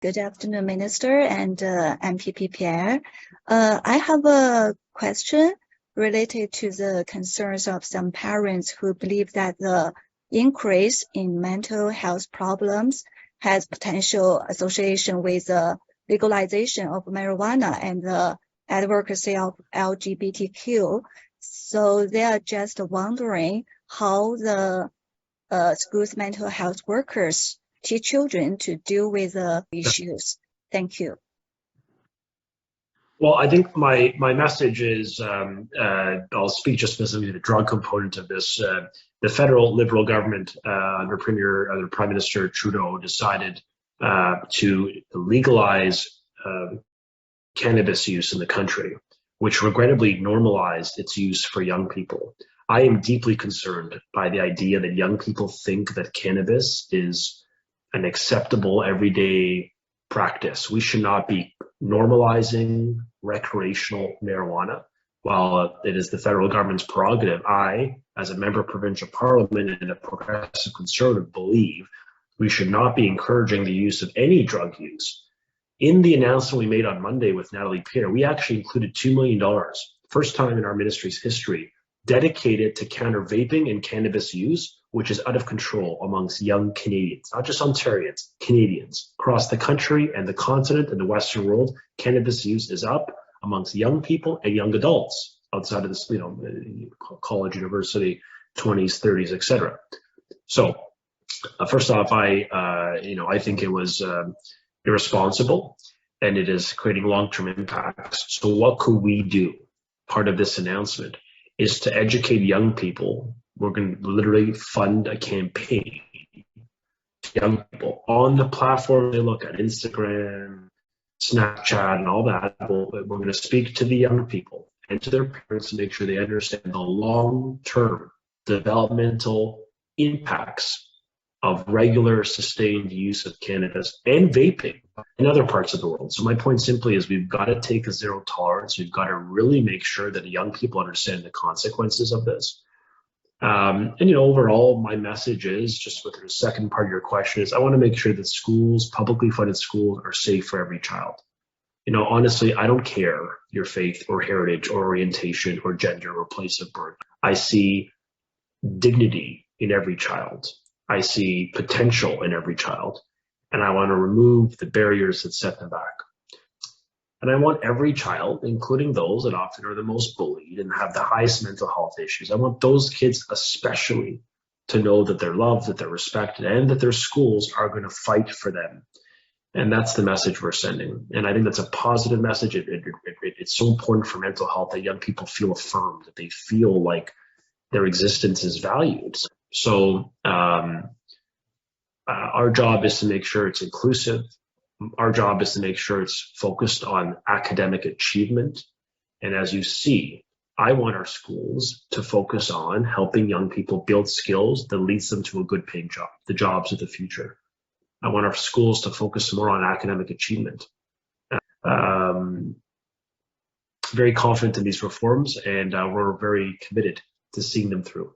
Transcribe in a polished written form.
Good afternoon, Minister and MPP Pierre. I have a question related to the concerns of some parents who believe that the increase in mental health problems has potential association with the legalization of marijuana and the advocacy of LGBTQ. So they are just wondering how the school's mental health workers teach children to deal with the issues. Thank you. Well, I think my message is, I'll speak just specifically to the drug component of this. The federal Liberal government under Prime Minister Trudeau decided to legalize cannabis use in the country, which regrettably normalized its use for young people. I am deeply concerned by the idea that young people think that cannabis is an acceptable everyday practice. We should not be normalizing recreational marijuana. While it is the federal government's prerogative, I, as a member of provincial parliament and a progressive conservative, believe we should not be encouraging the use of any drug use. In the announcement we made on Monday with Natalie Pierre, we actually included $2 million, first time in our ministry's history, dedicated to counter vaping and cannabis use, which is out of control amongst young Canadians, not just Ontarians, Canadians. Across the country and the continent and the Western world, cannabis use is up amongst young people and young adults outside of this, college, university, 20s, 30s, etc. So, first off, I think it was irresponsible, and it is creating long-term impacts. So, what could we do? Part of this announcement is to educate young people. We're going to literally fund a campaign to young people on the platform they look at, Instagram, Snapchat, and all that. We're going to speak to the young people and to their parents to make sure they understand the long-term developmental impacts of regular sustained use of cannabis and vaping in other parts of the world. So my point simply is we've got to take a zero tolerance. We've got to really make sure that young people understand the consequences of this. Overall, my message is, just with the second part of your question, is I want to make sure that schools, publicly funded schools, are safe for every child. Honestly, I don't care your faith or heritage or orientation or gender or place of birth. I see dignity in every child. I see potential in every child, and I want to remove the barriers that set them back. And I want every child, including those that often are the most bullied and have the highest mental health issues, I want those kids especially to know that they're loved, that they're respected, and that their schools are going to fight for them. And that's the message we're sending. And I think that's a positive message. It's so important for mental health that young people feel affirmed, that they feel like their existence is valued. So our job is to make sure it's inclusive. Our job is to make sure it's focused on academic achievement. And as you see, I want our schools to focus on helping young people build skills that leads them to a good paying job, the jobs of the future. I want our schools to focus more on academic achievement. Very confident in these reforms, and we're very committed to seeing them through.